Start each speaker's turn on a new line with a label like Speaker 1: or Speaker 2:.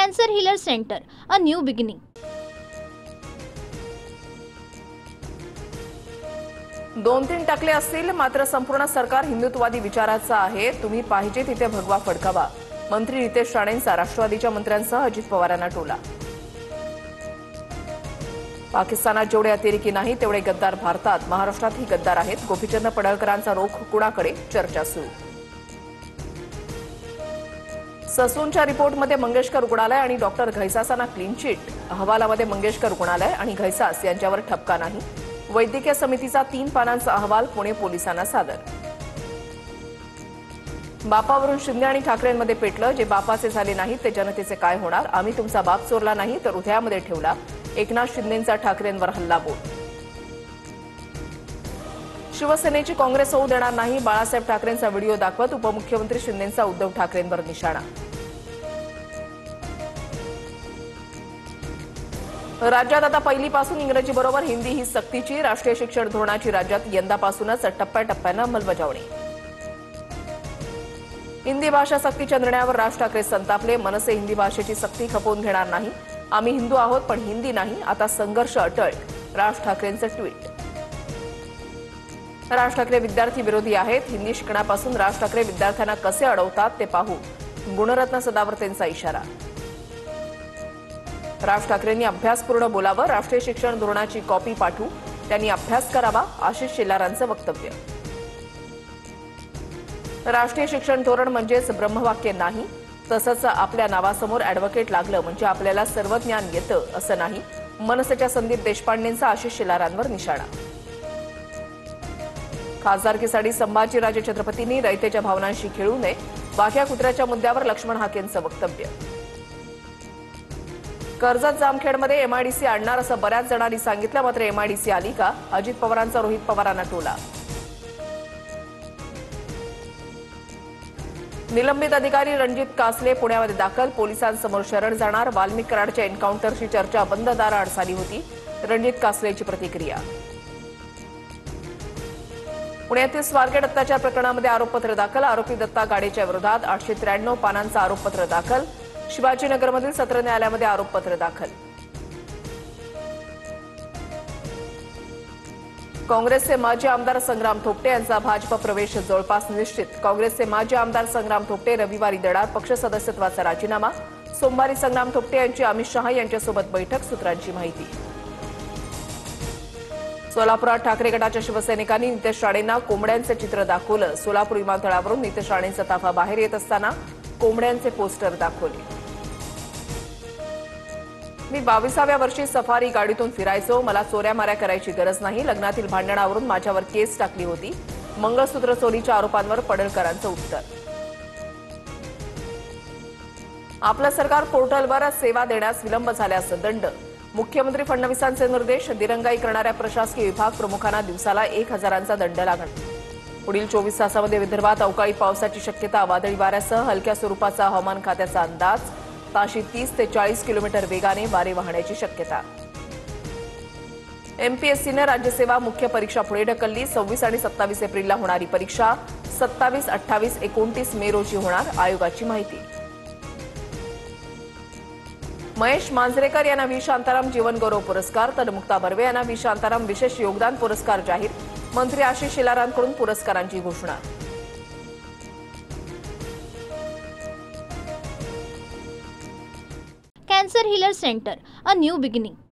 Speaker 1: Cancer Healer Center, a new beginning.
Speaker 2: दोन तीन टाकले असतील मात्र संपूर्ण सरकार हिंदुत्ववादी विचाराचं आहे. तुम्ही पाहिजे तिथे भगवा फडकावा. मंत्री नितेश राणेंचा राष्ट्रवादीच्या मंत्र्यांसह अजित पवारांना टोला. पाकिस्तानात जेवढे अतिरेकी नाही तेवढे गद्दार भारतात, महाराष्ट्रातही गद्दार आहेत. गोपीचंद पडळकरांचा रोख कुणाकडे, चर्चा सुरू. ससूनच्या रिपोर्टमध्ये मंगेशकर रुग्णालय आणि डॉक्टर घैसासांना क्लीन चिट. अहवालामध्ये मंगेशकर रुग्णालय आणि घैसास यांच्यावर ठपका नाही. वैद्यकीय समितीचा 3 पानांचा अहवाल पुणे पोलिसांना सादर. बापावरून शिंदे आणि ठाकरेंमध्ये पेटलं. जे बापाचे झाले नाही ते जनतेचे काय होणार. आम्ही तुमचा बाप चोरला नाही तर हृदयामध्ये ठेवला. एकनाथ शिंदेंचा ठाकरेंवर हल्लाबोल. शिवसेनेची काँग्रेस होऊ देणार नाही. बाळासाहेब ठाकरेंचा व्हिडिओ दाखवत उपमुख्यमंत्री शिंदेंचा उद्धव ठाकरेंवर निशाणा. राज्यात आता पहिलीपासून इंग्रजीबरोबर हिंदी ही सक्तीची. राष्ट्रीय शिक्षण धोरणाची राज्यात यंदापासूनच टप्प्याटप्प्यानं अंमलबजावणी. हिंदी भाषा सक्तीच्या निर्णयावर राज ठाकरे संतापले. मनसे हिंदी भाषेची सक्ती खपवून घेणार नाही. आम्ही हिंदू आहोत पण हिंदी नाही. आता संघर्ष अटळ. राज ठाकरेंचं ट्विट. राज ठाकरे विद्यार्थी विरोधी आहेत. हिंदी शिकण्यापासून राज ठाकरे विद्यार्थ्यांना कसे अडवतात ते पाहू. गुणरत्न सदावर्तेंचा इशारा. राज ठाकरेंनी अभ्यासपूर्ण बोलावं. राष्ट्रीय शिक्षण धोरणाची कॉपी पाठवू. त्यांनी अभ्यास करावा. आशिष शेलारांचं वक्तव्य. राष्ट्रीय शिक्षण धोरण म्हणजेच ब्रह्मवाक्य नाही. तसंच आपल्या नावासमोर ॲडव्होकेट लागलं म्हणजे आपल्याला सर्व ज्ञान येतं असं नाही. मनसेच्या संदीप देशपांडेंचा आशिष शेलारांवर निशाणा. खासदारकीसाठी संभाजीराजे छत्रपतींनी रयतेच्या भावनांशी खेळू नये. वाघ्या कुत्र्याच्या मुद्द्यावर लक्ष्मण हाकेंचं वक्तव्य. कर्जत जामखेडमध्ये एमआयडीसी आणणार असं बऱ्याच जणांनी सांगितलं मात्र एमआयडीसी आली का. अजित पवारांचा रोहित पवारांना टोला. निलंबित अधिकारी रणजित कासले पुण्यामध्ये दाखल. पोलिसांसमोर शरण जाणार. वाल्मिक कराडच्या एन्काउंटरची चर्चा बंद दाराआड झाली होती. रणजित कासलेची प्रतिक्रिया. पुण्यातील स्वारगेट अत्याचार प्रकरणामध्ये आरोपपत्र दाखल. आरोपी दत्ता गाडेच्या विरोधात 893 पानांचं आरोपपत्र दाखल. शिवाजीनगरमधील सत्र न्यायालयामध्ये आरोपपत्र दाखल. काँग्रेसचे माजी आमदार संग्राम थोपटे यांचा भाजप प्रवेश जवळपास निश्चित. काँग्रेसचे माजी आमदार संग्राम थोपटे रविवारी देणार पक्ष सदस्यत्वाचा राजीनामा. सोमवारी संग्राम थोपटे यांची अमित शहा यांच्यासोबत बैठक. सूत्रांची माहिती. सोलापुरात ठाकरे गटाच्या शिवसैनिकांनी नितेश राणेंना कोंबड्यांचे चित्र दाखवलं. सोलापूर विमानतळावरून नितेश राणेंचा ताफा बाहेर येत असताना कोंबड्यांचे पोस्टर दाखवले. मी 22व्या वर्षी सफारी गाडीतून फिरायचो. मला चोऱ्या माऱ्या करायची गरज नाही. लग्नातील भांडणावरून माझ्यावर केस टाकली होती. मंगळसूत्र चोरीच्या आरोपांवर पडळकरांचं उत्तर. आपलं सरकार पोर्टलवर सेवा देण्यास विलंब झाल्यास दंड. मुख्यमंत्री फडणवीसांचे निर्देश. दिरंगाई करणाऱ्या प्रशासकीय विभाग प्रमुखांना दिवसाला 1000चा दंड लागणार. पुढील 24 तासामध्ये विदर्भात अवकाळी पावसाची शक्यता. वादळी वाऱ्यासह हलक्या स्वरूपाचा हवामान खात्याचा अंदाज. ताशी 30 ते 40 किलोमीटर वेगाने वारे वाहण्याची शक्यता. एमपीएससीने राज्यसेवा मुख्य परीक्षा पुढे ढकलली. 26 आणि 27 एप्रिलला होणारी परीक्षा 27, 28, 29 मे रोजी होणार. आयोगाची माहिती. महेश मांजरेकर यांना व्ही शांताराम जीवन गौरव पुरस्कार तर मुक्ता बर्वे यांना व्ही शांताराम विशेष योगदान पुरस्कार जाहीर. मंत्री आशिष शेलारांकडून पुरस्कारांची घोषणा.
Speaker 1: Cancer Healer Center, a new beginning.